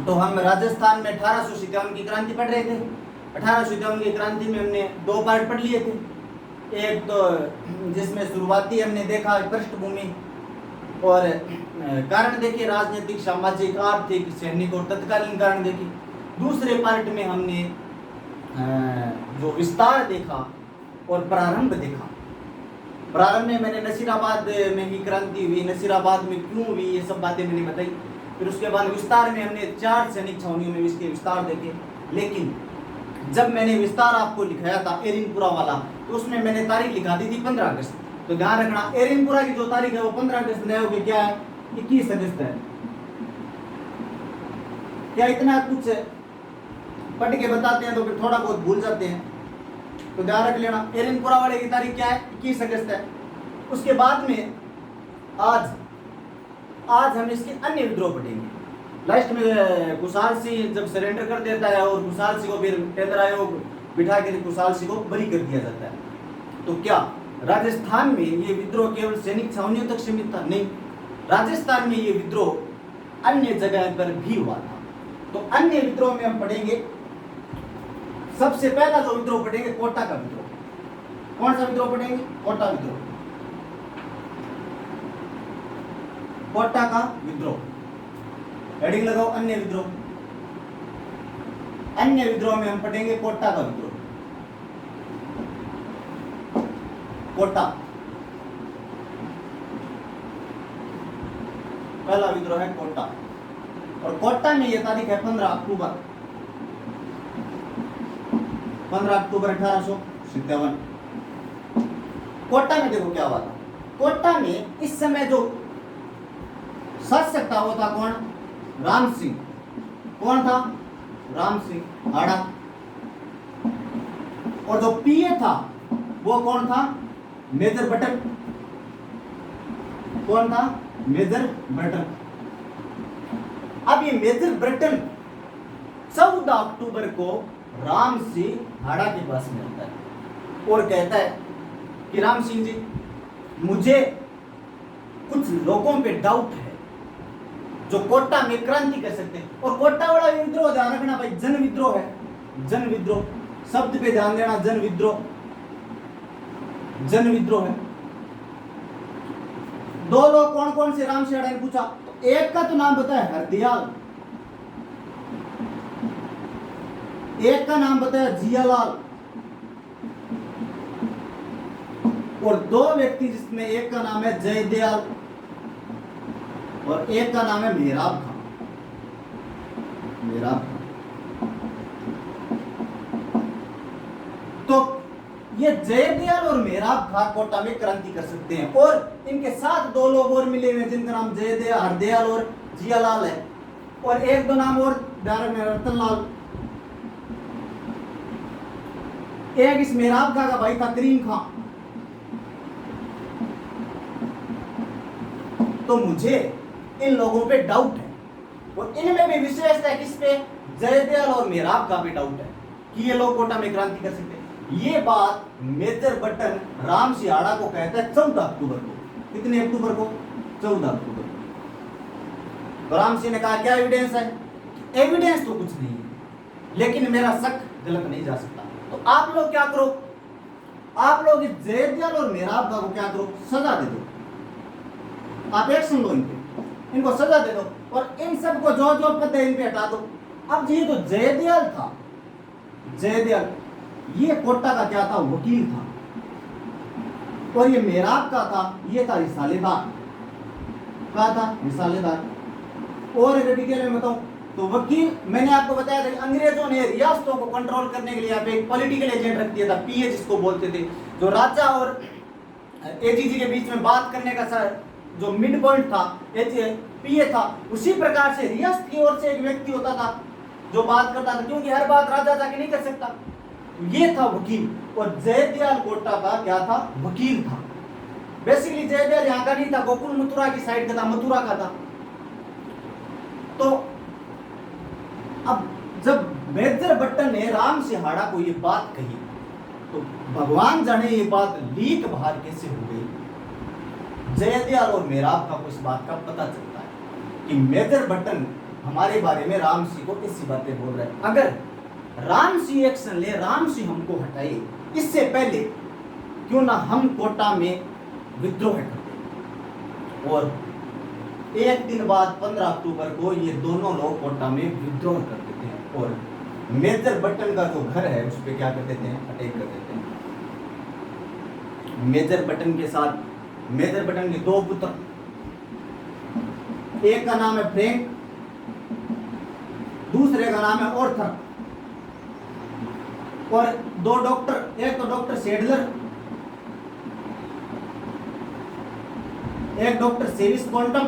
तो हम राजस्थान में 1857 की क्रांति पढ़ रहे थे। 1857 की क्रांति में हमने दो पार्ट पढ़ लिए थे। एक तो जिसमें शुरुआती हमने देखा पृष्ठभूमि और कारण देखे, राजनीतिक, सामाजिक, आर्थिक, सैनिक और तत्कालीन कारण देखे। दूसरे पार्ट में हमने जो विस्तार देखा और प्रारंभ देखा। प्रारंभ में मैंने नसीराबाद में ही क्रांति हुई, नसीराबाद में क्यों हुई, ये सब बातें मैंने बताई। फिर उसके बाद विस्तार में हमने 4 सैनिक छावनियों में इसके विस्तार देखे। लेकिन जब मैंने विस्तार आपको लिखाया था एरिनपुरा वाला, तो उसमें मैंने तारीख लिखा दी थी 15 अगस्त। तो ध्यान रखना, एरिनपुरा की जो तारीख है वो 15 अगस्त नहीं होगी, क्या है 21 अगस्त है। क्या इतना कुछ पढ़ के बताते हैं तो फिर थोड़ा बहुत भूल जाते हैं, तो ध्यान रख लेना। एरिनपुरा वाले की तारीख क्या है 21 अगस्त है। उसके बाद में आज हम इसके अन्य विद्रोह पढ़ेंगे। लास्ट में कुशाल सिंह जब सरेंडर कर देता है और कुशाल सिंह को फिर टेंडर आयोग बिठा के कुशाल सिंह को बरी कर दिया जाता है। तो क्या राजस्थान में ये विद्रोह केवल सैनिक छावनियों तक सीमित था? नहीं, राजस्थान में ये विद्रोह अन्य जगह पर भी हुआ था। तो अन्य विद्रोह में हम पढ़ेंगे, सबसे पहला जो विद्रोह पढ़ेंगे कोटा का विद्रोह। कौन सा विद्रोह पढ़ेंगे? कोटा विद्रोह। कोटा का विद्रोह, हेडिंग लगाओ अन्य विद्रोह। अन्य विद्रोह में हम पढ़ेंगे कोटा का विद्रोह। कोटा पहला विद्रोह है कोटा, और कोटा में यह तारीख है 15 अक्टूबर 1857। कोटा में देखो क्या हुआ था। कोटा में इस समय जो शासक था वो था कौन? राम सिंह। कौन था? राम सिंह हाड़ा। और जो पीए था वो कौन था? मेजर बटन। कौन था? मेजर बटन। अब ये मेजर बटन 14 अक्टूबर को राम सिंह हाड़ा के पास में आता है और कहता है कि राम सिंह जी, मुझे कुछ लोगों पे डाउट है जो कोटा में क्रांति कर सकते हैं। और कोटा वाला विद्रोह ध्यान रखना भाई, जन विद्रोह है। जन विद्रोह शब्द पे ध्यान देना, जन विद्रोह, जन विद्रोह है। दो लोग कौन कौन से राम सिंह हाड़ा ने पूछा, तो एक का तो नाम बताया हरदयाल, एक का नाम बताया जियालाल, और दो व्यक्ति जिसमें एक का नाम है जयदयाल और एक का नाम है मेहराब खां। मेहराब खां। तो ये जयदयाल और मेहराब खां कोटा में क्रांति कर सकते हैं। और इनके साथ दो लोग और मिले हुए जिनका नाम जयदयाल, हरदयाल और जियालाल है, और एक दो नाम और रतनलाल। एक इस मेहराब खां का भाई था करीम खां। तो मुझे इन लोगों पे डाउट है, और इनमें भी विशेषता है किस पे? जयदयाल और मेहराब खां पे डाउट है कि ये लोग कोटा में क्रांति कर सकते हैं। ये बात मेजर बटन राम सिंह हाड़ा को कहता है 14 अक्टूबर को। कितने अक्टूबर को? 14 अक्टूबर को। तो राम सिंह ने कहा क्या एविडेंस है? एविडेंस तो कुछ नहीं है, लेकिन मेरा शक गलत नहीं जा सकता। तो आप लोग क्या करो, आप लोग इस जयदयाल और मेहराब खां को क्या करो, सजा दे दो। आप एक्शन लो, इनको सजा दे दो, और इन सबको जो जो पद है इन पे हटा दो। अब ये तो जयदयाल था, जयदयाल ये कोटा का क्या था? वकील था। और ये मेहराब का था, ये था रिसालेदार। क्या था? रिसालेदार। और अगर डिटेल में बताऊं तो वकील, मैंने आपको बताया था कि अंग्रेजों ने रियासतों को कंट्रोल करने के लिए यहाँ पे एक पॉलिटिकल एजेंट रख दिया था, पीए जिसको बोलते थे, जो राजा और एजीजी के बीच में बात करने का जो मिड पॉइंट था, पीए था। उसी प्रकार से रियासत की ओर से एक व्यक्ति होता था जो बात करता था, क्योंकि हर बात राजा जाके नहीं कर सकता। ये था वकील, और जयदयाल कोटा का क्या था? वकील था। बेसिकली जयदयाल यहाँ का नहीं था, गोकुल मथुरा की साइड का था, मथुरा का था। तो अब जब मेजर बटन ने राम सिंह हाड़ा को ये बात कही, तो भगवान जाने ये बात लीक बाहर कैसे हो गई। जयदयाल और मेहराब खां को इस बात का पता चलता है कि मेजर बटन हमारे बारे में राम सिंह को ऐसी बातें बोल रहे हैं। अगर राम सिंह एक्शन ले, राम सिंह हमको हटाए, इससे पहले क्यों ना हम कोटा में विद्रोह करते, और एक दिन बाद 15 अक्टूबर को ये दोनों लोग कोटा में विद्रोह कर देते हैं और मेजर बटन का जो घर है उस पर क्या कर देते हैं, अटैक कर देते हैं। मेजर बटन के साथ मेजर बटन के 2 पुत्र, एक का नाम है फ्रैंक, दूसरे का नाम है ऑर्थर, और 2 डॉक्टर, एक तो डॉक्टर सेडलर, एक डॉक्टर सेविस क्वांटम,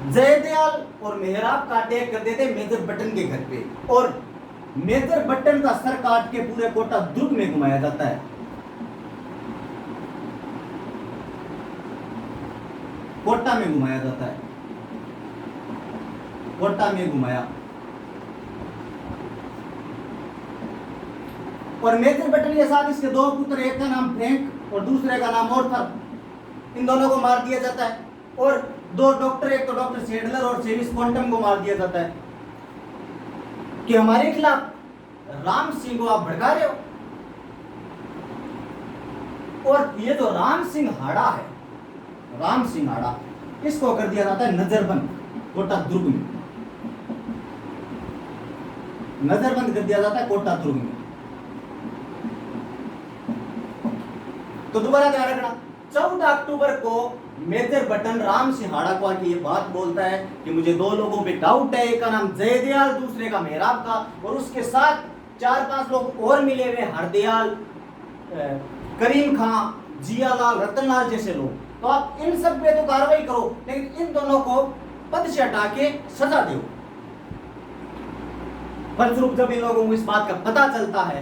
जयदयाल और मेहराब का अटैक कर देते मेजर बटन के घर पे, और मेजर बटन का सर काट के पूरे कोटा दुर्ग में घुमाया जाता है। कोटा में घुमाया जाता है, कोटा में घुमाया। और मेजर बटन के साथ इसके 2 पुत्र, एक का नाम फ्रैंक और दूसरे का नाम ऑर्थर, इन दोनों को मार दिया जाता है। और 2 डॉक्टर, एक तो डॉक्टर सेडलर और सेविस क्वांटम को मार दिया जाता है कि हमारे खिलाफ राम सिंह को आप भड़का रहे हो। और ये जो राम सिंह हाड़ा है, राम सिंह हाड़ा, इसको कर दिया जाता है नजरबंद कोटा दुर्ग में, नजरबंद कर दिया जाता है कोटा दुर्ग में। तो दोबारा ध्यान रखना, 14 अक्टूबर को मेजर बटन राम सिंह हाड़ा को आके ये बात बोलता है कि मुझे 2 लोगों पे डाउट है, एक का नाम जयदयाल, दूसरे का मेहराब का, और उसके साथ 4-5 लोग और मिले हुए, हरदयाल, करीम खां, जियालाल, रतनलाल जैसे लोग। तो आप इन सब पे तो कार्रवाई करो, लेकिन इन दोनों को पद से हटा के सजा दो। फलस्वरूप जब इन लोगों को इस बात का पता चलता है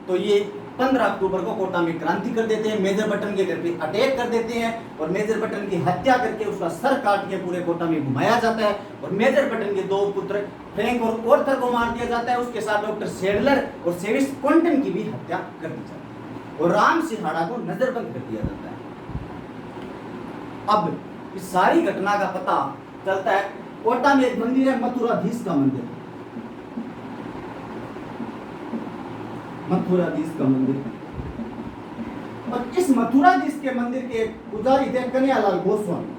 तो ये 15 अक्टूबर को कोटा में क्रांति कर देते हैं, मेजर बटन के घर पे अटैक कर देते हैं और मेजर बटन की हत्या करके उसका सर काट के पूरे कोटा में घुमाया जाता है। और मेजर बटन के 2 पुत्र फ्रैंक और ऑर्थर को मार दिया जाता है, उसके साथ डॉक्टर सेडलर और सेविस क्वांटम की भी हत्या कर दी जाती है और राम सिंह हाड़ा को नजरबंद कर दिया जाता है। अब इस सारी घटना का पता चलता है, कोटा में एक मंदिर है, मथुराधीश का मंदिर, मथुराधीश का मंदिर। और इस मथुराधीश के मंदिर के पुजारी थे कन्हैयालाल गोस्वामी,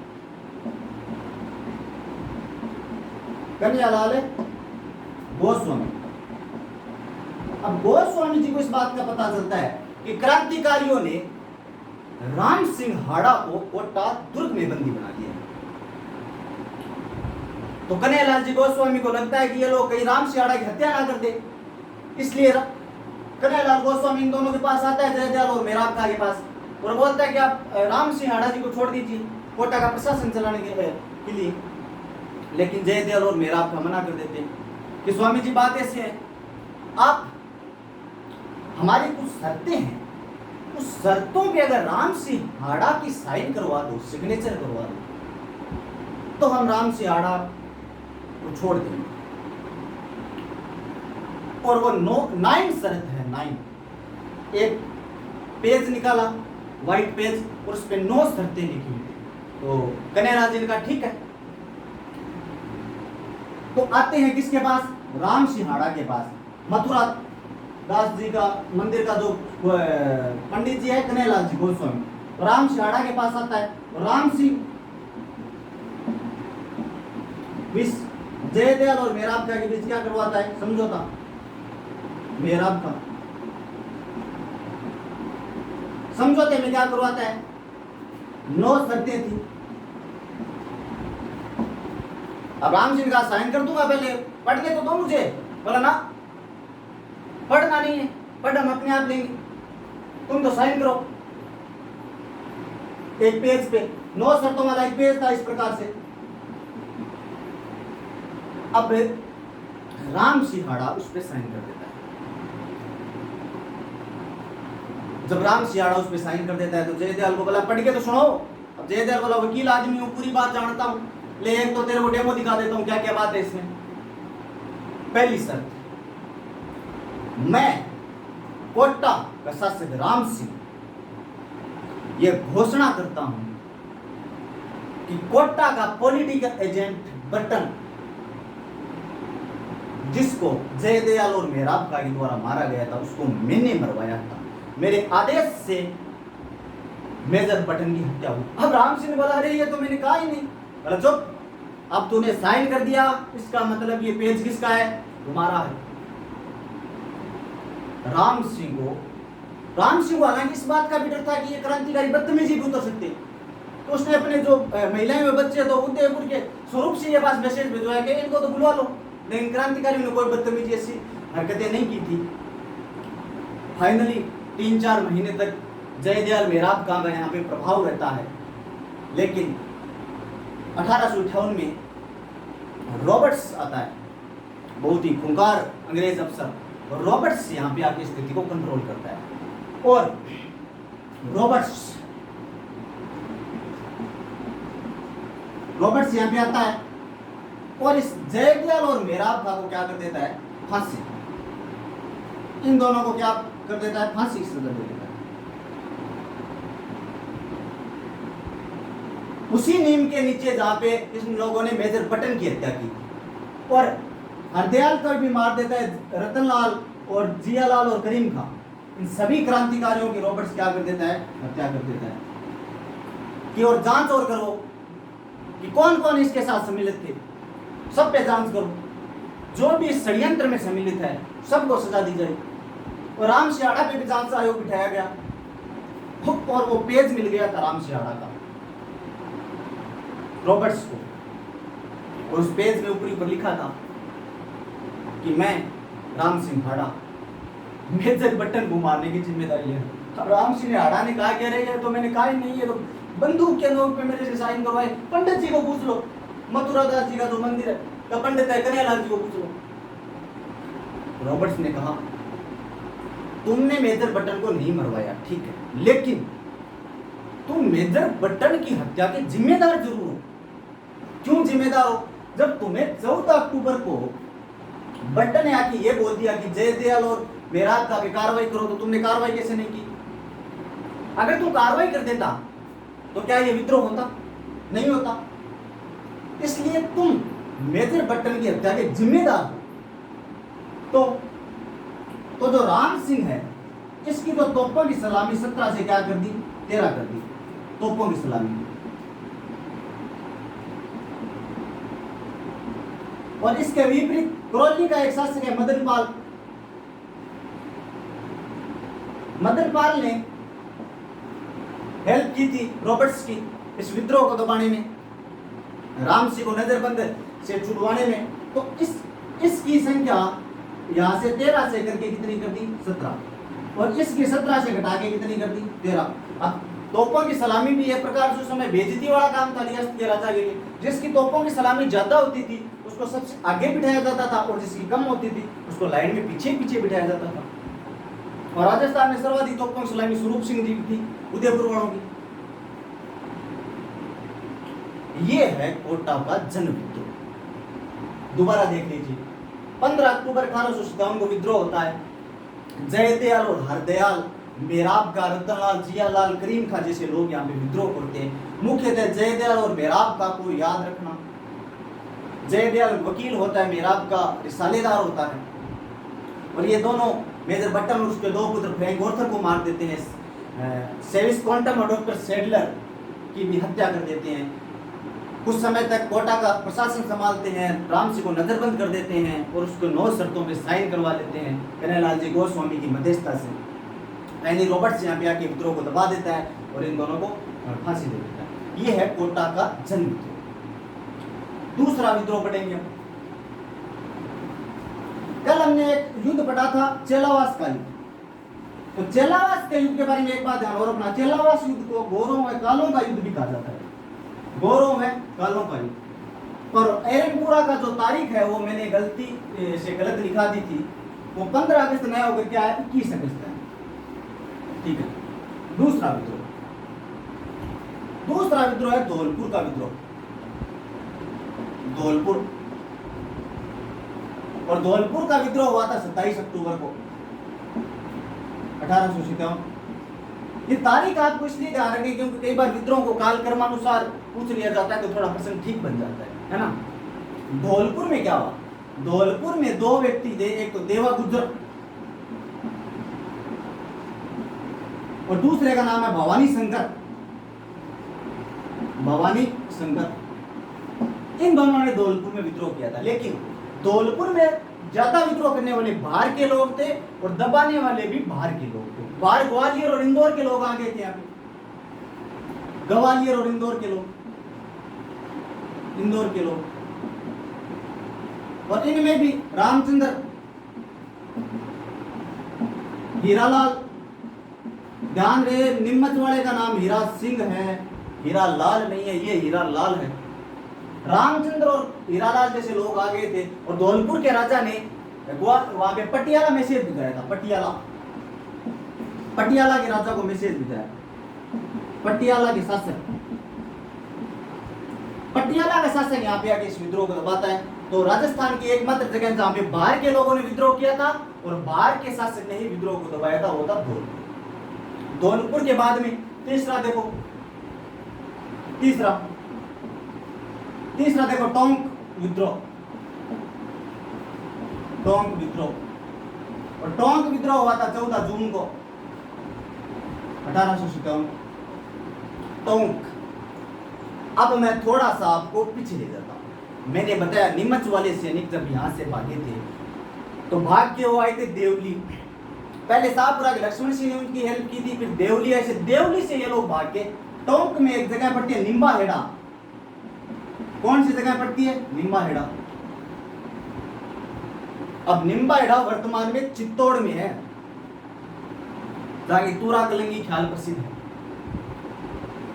कन्हैयालाल गोस्वामी। अब गोस्वामी जी को इस बात का पता चलता है कि क्रांतिकारियों ने राम सिंह हाड़ा को कोटा दुर्ग में बंदी बना दिया। तो कन्हैयालाल जी गोस्वामी को लगता है कि ये लोग कहीं राम सिंह हाड़ा की हत्या ना कर दे, इसलिए कन्हैयालाल गोस्वामी इन दोनों के पास आता है, जयदयाल और मेहराब के पास, और बोलता है कि आप राम सिंह हाड़ा जी को छोड़ दीजिए कोटा का प्रशासन चलाने के लिए। लेकिन जयदयाल और मेहराब का मना कर देते हैं कि स्वामी जी बात ऐसी है, आप हमारी कुछ शर्तें हैं, उस शर्तों पे अगर राम सिंह हाड़ा की साइन करवा दो, सिग्नेचर करवा दो, तो हम राम सिंह हाड़ा को छोड़ देंगे। और वो 9 शर्त है, 9 एक पेज निकाला, व्हाइट पेज, और उस पे 9 शर्तें लिखी हुई। तो कन्हैयालाल जी ने कहा ठीक है। तो आते हैं किसके पास, राम सिंह हाड़ा के पास। मथुरा दास जी का मंदिर का जो पंडित जी है कन्हैयालाल जी गोस्वामी, राम सिंह हाड़ा के पास आता है। राम सिंह जयदयाल और मेहराब के बीच क्या करवाता है, समझौता, मेहराब का समझौते में क्या करवाता है, 9 शर्तें थी। अब राम सिंह का साइन कर दूंगा, पहले पढ़ने तो दो मुझे। बोला ना, पढ़ना नहीं है, पढ़ हम अपने आप लेंगे, तुम तो साइन करो। एक पेज पे 9 शर्तों वाला एक पेज था इस प्रकार से। अब राम सिंह हाड़ा उस पर साइन कर देता है। जब राम सिंह हाड़ा उस पर साइन कर देता है तो जयदयाल को बोला पढ़ के तो सुनो। अब जयदयाल बोला वकील आदमी हूं, पूरी बात जानता हूं, ले एक तो तेरे को डेमो दिखा देता हूं क्या क्या बात है इसमें। पहली शर्त, मैं कोटा का शासक राम सिंह यह घोषणा करता हूं कि कोटा का पॉलिटिकल एजेंट बटन, जिसको जयदयाल और मेहराब का द्वारा मारा गया था, उसको मैंने मरवाया था। मेरे आदेश से मेजर बटन की हत्या हुई। अब राम सिंह ने बोला, अरे ये तो मैंने कहा ही नहीं। बोला चुप, अब तूने साइन कर दिया, इसका मतलब ये पेज किसका है? तुम्हारा है। राम सिंह को हालांकि इस बात का भी डर था कि ये क्रांतिकारी बदतमीजी भी उतर सकते, तो उसने अपने जो महिलाएं व बच्चे तो उदयपुर के स्वरूप सिंह के पास मैसेज भिजवाया कि इनको तो बुलवा लो, लेकिन क्रांतिकारियों ने कोई बदतमीजी ऐसी हरकतें नहीं की थी। फाइनली 3-4 महीने तक जयदयाल मेहराब का यहाँ पे प्रभाव रहता है, लेकिन 1858 में रॉबर्ट्स आता है, बहुत ही खूंखार अंग्रेज अफसर, और रॉबर्ट्स यहाँ पे आके स्थिति को कंट्रोल करता है। और रॉबर्ट्स यहाँ पे आता है और इस जयदयाल और मेहराब खां को क्या कर देता है? फांसी। इन दोनों को क्या कर देता है? फांसी की सजा दे देता है। उसी नीम के नीचे जहां पे इन लोगों ने मेजर बटन की हत्या की, और हरदयाल को भी मार देता है रतनलाल और जियालाल और करीम खां। इन सभी क्रांतिकारियों की रॉबर्ट्स क्या कर देता है? हत्या कर देता है। कि और जांच और करो कि कौन कौन इसके साथ सम्मिलित थे, सब पे जांच करो, जो भी इस षड्यंत्र में सम्मिलित है सबको सजा दी जाए। और राम सिंहाड़ा पे भी जांच आयोग बिठाया गया, और वो पेज मिल गया था राम सिंहाड़ा का रॉबर्ट्स को, और उस पेज में ऊपरी पर लिखा था कि मैं राम सिंहाड़ा मेजर बटन को मारने की जिम्मेदारी है। अब राम सिंहाड़ा ने कहा कह रहे हैं, तो मैंने कहा ही नहीं, ये तो बंदूक के नोक पे मेरे से साइन करवाए। पंडित जी को पूछ लो, मथुरा दास जी का जो मंदिर है का पंडित है, कन्हैयालाल जी को पूछ लो। रॉबर्ट्स ने कहा, तुमने मेजर बटन को नहीं मरवाया, ठीक है, लेकिन तुम मेजर बटन की हत्या के जिम्मेदार जरूर हो। क्यों जिम्मेदार हो? जब तुम्हें 14 अक्टूबर को बटन ने आके ये बोल दिया कि जयदयाल और मेहराब का भी कार्रवाई करो, तो तुमने कार्रवाई कैसे नहीं की? अगर तुम कार्रवाई कर देता तो क्या ये विद्रोह होता? नहीं होता। इसलिए तुम मेजर बटन की हत्या के जिम्मेदार हो। तो जो राम सिंह है, इसकी तो तोपों की सलामी 17 से क्या कर दी? 13 कर दी तोपों की सलामी। और इसके विपरीत करौली का एक शासक है मदन पाल ने हेल्प की थी रॉबर्ट्स की इस विद्रोह को दबाने में, राम सिंह को नजरबंद से छुड़वाने में। तो इसकी संख्या यहां से 13 से करके कितनी कर दी? 17, और इसकी 17 से घटा के कितनी कर दी? 13। अब तोपों की सलामी भी एक प्रकार से उस समय बेइज्जती वाला काम था रियासत के राजा के लिए। जिसकी तोपों की सलामी ज्यादा होती थी उसको सबसे आगे बिठाया जाता था, और जिसकी कम होती थी उसको लाइन में पीछे पीछे बिठाया जाता था। और राजस्थान में सर्वाधिक तोपों की सलामी स्वरूप सिंह जी की थी, उदयपुर वालों की। ये है कोटा का जन विद्रोह। दोबारा देख लीजिए, 15 अक्टूबर 1857 को विद्रोह होता है। जयदयाल और हरदयाल, मेहराब का, रतनलाल, जियालाल, करीम खां जैसे लोग यहाँ पे विद्रोह करते हैं। मुख्यतः जयदयाल और मेहराब का को याद रखना, जयदयाल वकील होता है, मेहराब का रिसालेदार होता है, और ये दोनों मेजर बटन और उसके 2 पुत्र फ्रैंक ऑर्थर को मार देते हैं। सेविस क्वांटम और डॉक्टर सेडलर की भी हत्या कर देते हैं। कुछ समय तक कोटा का प्रशासन संभालते हैं, राम सिंह को नजरबंद कर देते हैं और उसको 9 शर्तों पे साइन करवा लेते हैं कन्हैयालाल जी गोस्वामी की मध्यस्थता से। यानी रॉबर्ट्स यहाँ पे आके विद्रोह को दबा देता है और इन दोनों को फांसी दे देता है। ये है कोटा का जन विद्रोह। दूसरा विद्रोह पढ़ेंगे। कल हमने एक युद्ध पढ़ा था, चेलावास का युद्ध। तो चेलावास के युद्ध के बारे में एक बात ध्यान और रखना, चेलावास युद्ध को गौरों व कालों का युद्ध भी कहा जाता है। गौरों व कालों का युद्ध। और एरनपुरा का जो तारीख है वो मैंने गलती से गलत लिखा दी थी, वो 15 अगस्त नया होकर क्या है? 21 अगस्त है। ठीक है। दूसरा विद्रोह है धौलपुर का विद्रोह। धौलपुर का विद्रोह हुआ था 27 अक्टूबर को 1857। ये तारीख आपको इसलिए ध्यान रखें क्योंकि कई बार विद्रोह को काल क्रमानुसार पूछ लिया जाता है तो थोड़ा प्रश्न ठीक बन जाता है ना। धौलपुर में क्या हुआ? धौलपुर में दो व्यक्ति थे, एक तो देवा गुज्जर और दूसरे का नाम है भवानी शंकर। भवानी शंकर, इन दोनों ने धौलपुर में विद्रोह किया था। लेकिन धौलपुर में ज्यादा विद्रोह करने वाले बाहर के लोग थे और दबाने वाले भी बाहर के लोग थे। बाहर ग्वालियर और इंदौर के लोग आ गए थे यहाँ पे, ग्वालियर और इंदौर के लोग, इंदौर के लोग। और इनमें भी रामचंद्र, हीरालाल, ध्यान रहे नीमच वाले का नाम हीरा सिंह है, हीरा लाल नहीं है, ये हीरा लाल है। रामचंद्र और हीरालाल जैसे लोग आ गए थे और धौलपुर के राजा ने वहां पे पटियाला मैसेज भिजवाया था। पटियाला के राजा को मैसेज भिजवाया, पटियाला के शासक, पटियाला का शासक यहाँ पे आके इस विद्रोह को दबाता है। तो राजस्थान की एकमात्र जगह जहां पे बाहर के लोगों ने विद्रोह किया था और बाहर के शासक ने ही विद्रोह को दबाया था, वो था धौलपुर। धौलपुर के बाद में तीसरा देखो, तीसरा देखो टोंक विद्रोह। टोंक विद्रोह, और टोंक विद्रोह हुआ था 14 जून को 1857। टोंक। अब मैं थोड़ा सा आपको पीछे ले जाता हूं। मैंने बताया नीमच वाले सैनिक जब यहां से भागे थे तो भाग के वो आए थे देवली। पहले शाहपुरा के लक्ष्मण सिंह ने उनकी हेल्प की थी, फिर देवली ऐसे देवली से ये लोग भाग के टोंक में एक जगह पड़ती है निम्बाहेड़ा। कौन सी जगह पड़ती है? निम्बाहेड़ा। अब निम्बाहेड़ा वर्तमान में चित्तौड़ में है, जहां की तूरा कलंगी ख्याल प्रसिद्ध है।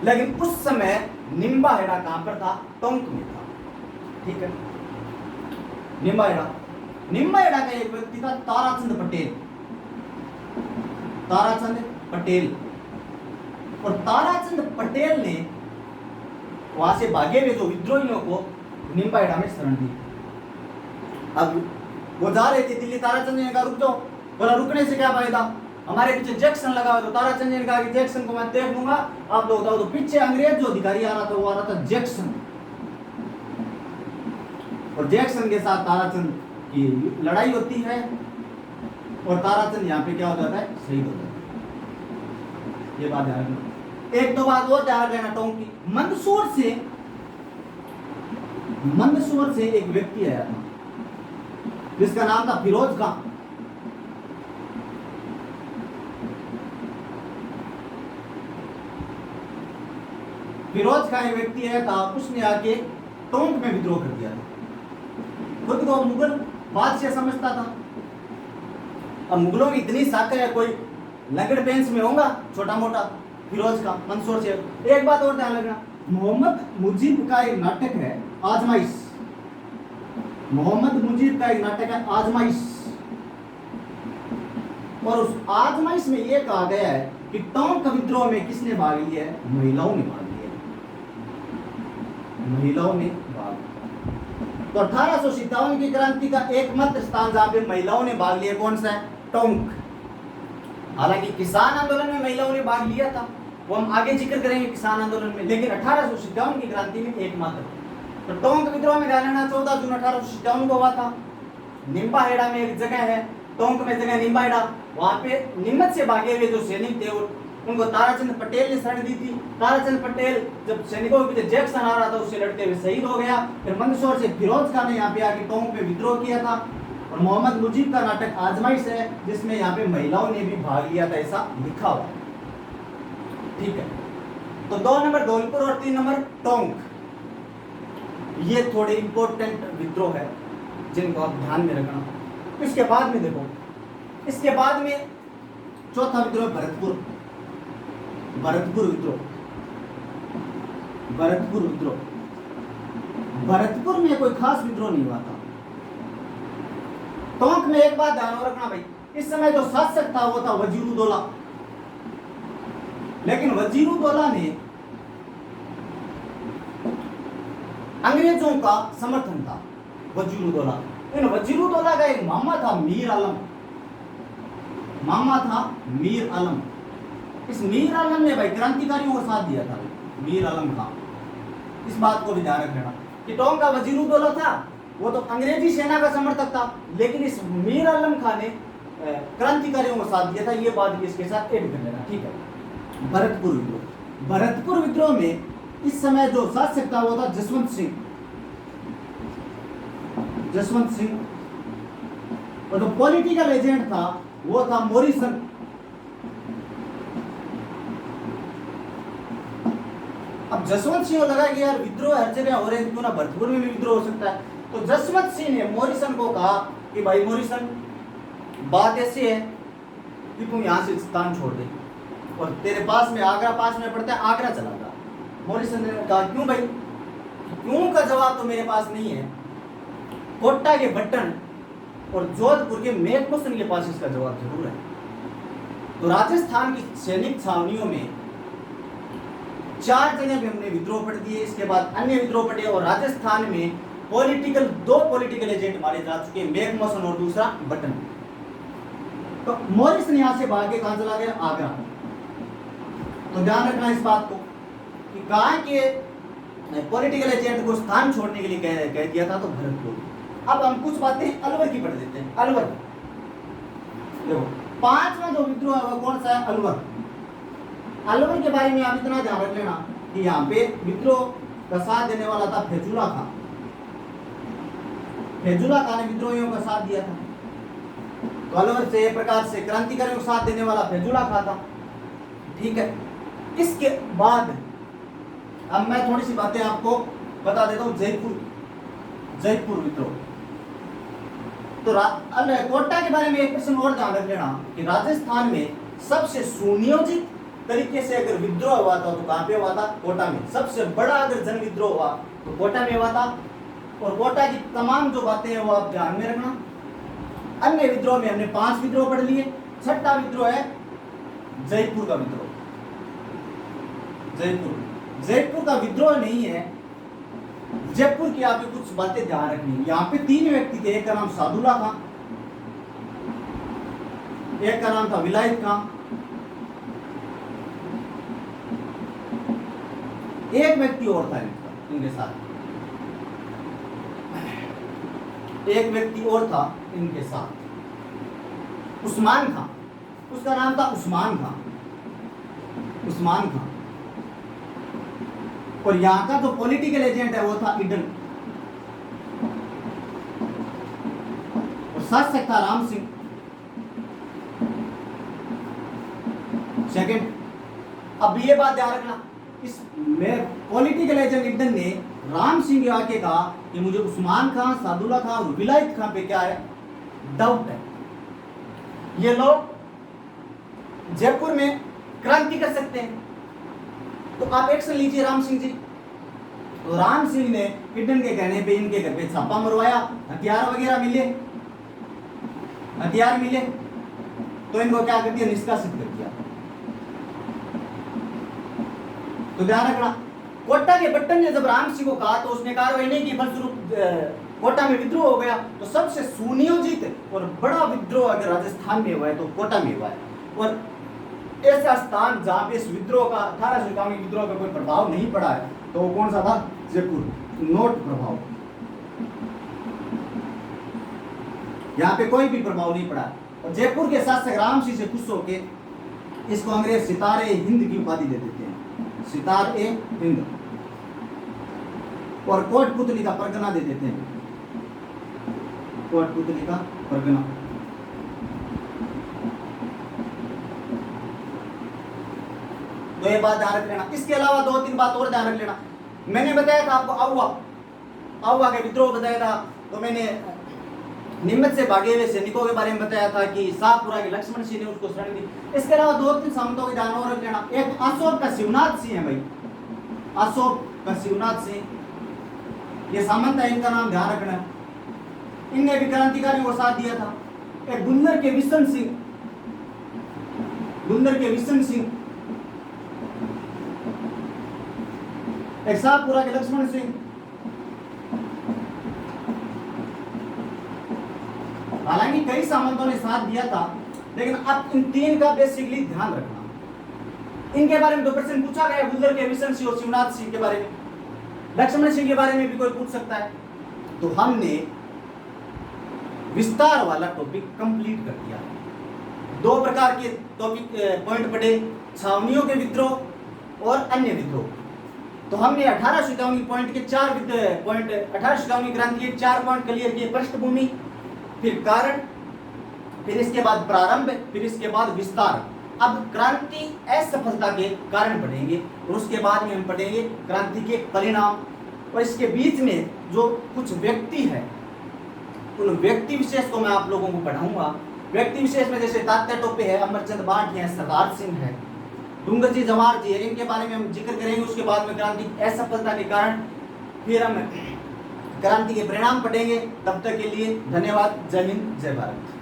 लेकिन उस समय निम्बाहेड़ा कहां पर था? टोंक में था। ठीक है, निम्बाहेड़ा। निम्बाहेड़ा का एक व्यक्ति था ताराचंद पटेल, ताराचंद पटेल। और ताराचंद पटेल ने वहां से भागे हुए जो विद्रोहियों को निम्बाहेड़ा में शरण दी। अब वो जा रहे थे दिल्ली, ताराचंद ने कहा रुक जाओ। बोला रुकने से क्या फायदा, हमारे पीछे जैक्सन लगा हुआ। तो ताराचंद ने कहा कि जैक्सन को मैं देख लूंगा, आप लोग बताओ। तो पीछे अंग्रेज जो अधिकारी आ रहा था वो आ रहा था जैक्सन, और जैक्सन के साथ ताराचंद की लड़ाई होती है और ताराचंद यहाँ पे क्या हो जाता है? शहीद हो जाता है। ये बात ध्यान रखना। एक दो बात और ध्यान रखना टोंक की। मंदसौर से एक व्यक्ति आया था जिसका नाम था फिरोज खां। फिरोज खां एक व्यक्ति आया था, उसने आके टोंक में विद्रोह कर दिया था। खुद को मुगल बादशाह समझता था। अब मुगलों की इतनी साकर है, कोई लंगड़ पेंस में होगा छोटा मोटा। फिरोज खां मंदसौर से। एक बात और ध्यान रखना, मोहम्मद मुजीब का एक नाटक है आजमाइश। मोहम्मद मुजीब का एक नाटक है आजमाइश, और उस आजमाइश में यह कहा गया है कि टोंक विद्रोह में किसने भाग लिया है? महिलाओं ने भाग लिया, महिलाओं ने भाग। तो 1857 की क्रांति का एकमात्र स्थान जहां पे महिलाओं ने भाग लिया कौन सा है? टोंक। हालांकि किसान आंदोलन में महिलाओं ने भाग लिया था, वो हम आगे जिक्र करेंगे किसान आंदोलन में, लेकिन 1857 की क्रांति में एकमात्र। तो टोंक विद्रोह में ध्यान रखना 14 जून 1857 को हुआ था। निम्बाहेड़ा में एक जगह है, टोंक में जगह निम्बाहेड़ा, वहां पे नीमच से भागे हुए जो सैनिक थे उनको ताराचंद पटेल ने शरण दी थी। ताराचंद पटेल जब सैनिकों के पीछे जैक्सन आ रहा था उससे लड़ते हुए शहीद हो गया। फिर मंदसौर से फिरोज खां ने यहाँ पे आके टोंक में विद्रोह किया था। और मोहम्मद मुजीब का नाटक आजमाइश है जिसमें यहाँ पे महिलाओं ने भी भाग लिया था, ऐसा लिखा हुआ। ठीक है, तो 2 नंबर धौलपुर और 3 नंबर टोंक। ये थोड़े इंपॉर्टेंट विद्रोह है जिनको आप ध्यान में रखना। इसके बाद में देखो, इसके बाद में चौथा विद्रोह भरतपुर। भरतपुर विद्रोह, भरतपुर विद्रोह। भरतपुर में कोई खास विद्रोह नहीं हुआ था। टोंक में एक बात ध्यान रखना भाई, इस समय जो शासक था वो था वजीरुद्दौला। लेकिन वजीरुद्दौला ने अंग्रेजों का समर्थन था। वजीरुद्दौला, इन वजीरुद्दौला का एक मामा था मीर आलम, मामा था मीर आलम। इस मीर आलम ने भाई क्रांतिकारियों का साथ दिया था, मीर आलम खां, इस बात को भी ध्यान रख लेना कि टोंक का वजीरुद्दौला था, वो तो अंग्रेजी सेना का समर्थक था, लेकिन इस मीर आलम खां ने क्रांतिकारियों का साथ दिया था, ये बात भी इसके साथ ऐड कर लेना, ठीक है। भरतपुर विद्रोह, भरतपुर विद्रोह में इस समय जो शासक था वो था जसवंत सिंह, जसवंत सिंह, और जो पॉलिटिकल एजेंट था वो था मॉरिसन। अब जसवंत सिंह को लगा कि यार विद्रोह हर जगह हो रहे हैं, क्यों ना भरतपुर में भी विद्रोह हो सकता है, तो जसवंत सिंह ने मॉरिसन को कहा कि भाई मॉरिसन, बात ऐसी है कि तुम यहाँ से स्थान छोड़ दे, और तेरे पास में आगरा पास में पड़ता है, आगरा चला जा। मॉरिसन ने कहा क्यों भाई, क्यों का जवाब तो मेरे पास नहीं है, कोटा के बटन और जोधपुर के मेघमोसन के पास इसका जवाब जरूर है। तो राजस्थान की सैनिक छावनियों में 4 जगह पे हमने विद्रोह पढ़ दिए, इसके बाद अन्य विद्रोह पढ़े, और राजस्थान में दो पॉलिटिकल एजेंट मारे जा चुके, मेघमोसन और दूसरा बटन। तो मॉरिसन यहां से भाग के कहां चला गया, आगरा। तो ध्यान रखना इस बात को कि कहा के पॉलिटिकल एजेंट को स्थान छोड़ने के लिए कह दिया था, तो भरतपुर। अब हम कुछ बातें अलवर की पढ़ देते हैं। अलवर देखो, 5वां जो विद्रोह है वो कौन सा है, अलवर। अलवर के बारे में आप इतना ध्यान रख लेना कि यहाँ पे विद्रोह का साथ देने वाला था फेजुल्ला खां। फेजुल्ला खां ने विद्रोहियों का साथ दिया था, तो अलवर से एक प्रकार से क्रांतिकारियों का साथ देने वाला फेजुल्ला खां था, ठीक है। इसके बाद अब मैं थोड़ी सी बातें आपको बता देता हूँ। जयपुर विद्रोह, तो कोटा के बारे में एक प्रश्न और ध्यान रख लेना कि राजस्थान में सबसे सुनियोजित तरीके से अगर विद्रोह हुआ था तो कहां पे हुआ था, कोटा में। सबसे बड़ा अगर जन विद्रोह हुआ तो कोटा में हुआ था, और कोटा की तमाम जो बातें हैं वो आप ध्यान में रखना। अन्य विद्रोह में हमने 5 विद्रोह पढ़ लिए, 6ठा विद्रोह है जयपुर का विद्रोह। जयपुर का विद्रोह नहीं है, जयपुर की आपको कुछ बातें ध्यान रखनी। यहाँ पे 3 व्यक्ति थे, एक का नाम सादुल्ला खां, एक का नाम था विलायत खां, एक व्यक्ति और था इनके साथ, एक व्यक्ति और था इनके साथ, उस्मान खां, उसका नाम था उस्मान खां। और यहाँ का जो पॉलिटिकल एजेंट है वो था ईडन, और शासक था राम सिंह। सेकंड, अब ये बात ध्यान रखना, इस पॉलिटिकल एजेंट ईडन ने राम सिंह आके कहा कि मुझे उस्मान खां, सादुल्ला खां और विलायत खां पे क्या है, डाउट है, ये लोग जयपुर में क्रांति कर सकते हैं, तो आप एक्शन लीजिए राम सिंह जी। तो राम सिंह ने ईडन के कहने पे इनके घर पे छापा मरवाया, हथियार वगैरह मिले, तो इनको क्या कर दिया, निष्कासित कर दिया। तो ध्यान रखना, कोटा के बट्टन ने जब राम सिंह को कहा तो उसने कार्रवाई नहीं की, फलस्वरूप कोटा में विद्रोह हो गया। तो सबसे सुनियोजित और बड़ा विद्रोह अगर राजस्थान में हुआ है तो कोटा में हुआ है, और ऐसा स्थान जहां पे इस विद्रोह का 1851 के विद्रोह का कोई प्रभाव नहीं पड़ा है तो वो कौन सा था, जयपुर। नोट प्रभाव, यहाँ पे कोई भी प्रभाव नहीं पड़ा। और जयपुर के शासक राम सिंह से खुश होके इसको अंग्रेज सितारे हिंद की उपाधि दे देते हैं, सितारे हिंद, और कोटपुतली का परगना दे देते हैं, कोटपुतली का परगना। तो ये बात ध्यान रख लेना। इसके अलावा 2-3 बात और ध्यान रख लेना। मैंने बताया था आपको आउवा के विद्रोह बताया था, तो मैंने नीमच से भागे हुए सैनिकों के बारे में बताया था कि शाहपुरा के लक्ष्मण सिंह ने उसको शरण दी। इसके अलावा 2-3 सामंतों के ध्यान और रख लेना। एक अशोक का शिवनाथ सिंह है भाई, अशोक का शिवनाथ सिंह, ये सामंत है, इनका नाम ध्यान रखना। इनने भी क्रांतिकारियों को साथ दिया था। एक गुंदर के विशन सिंह, एक शाहपुरा के लक्ष्मण सिंह। हालांकि कई सामंतों ने साथ दिया था, लेकिन अब इन 3 का बेसिकली ध्यान रखना। इनके बारे में 2 प्रश्न पूछा गया, बुल्दर के मिशन सिंह और शिवनाथ सिंह के बारे में, लक्ष्मण सिंह के बारे में भी कोई पूछ सकता है। तो हमने विस्तार वाला टॉपिक कंप्लीट कर दिया। 2 प्रकार के टॉपिक पॉइंट पढ़े, छावनियों के विद्रोह और अन्य विद्रोह। तो हमने 1857 पॉइंट के 4 पॉइंट 1857 क्रांति के 4 पॉइंट क्लियर किए, पृष्ठभूमि, फिर कारण, फिर इसके बाद प्रारंभ, फिर इसके बाद विस्तार। अब क्रांति असफलता के कारण पढ़ेंगे और उसके बाद में हम पढ़ेंगे क्रांति के परिणाम, और इसके बीच में जो कुछ व्यक्ति है उन व्यक्ति विशेष को मैं आप लोगों को पढ़ाऊंगा। व्यक्ति विशेष में जैसे तात्या टोपे है, अमरचंद बाट है, सरदार सिंह है, डूंगर जी जवाहर जी है, इनके बारे में हम जिक्र करेंगे। उसके बाद में क्रांति असफलता के कारण, फिर हम क्रांति के परिणाम पढ़ेंगे। तब तक के लिए धन्यवाद। जय हिंद, जय भारत।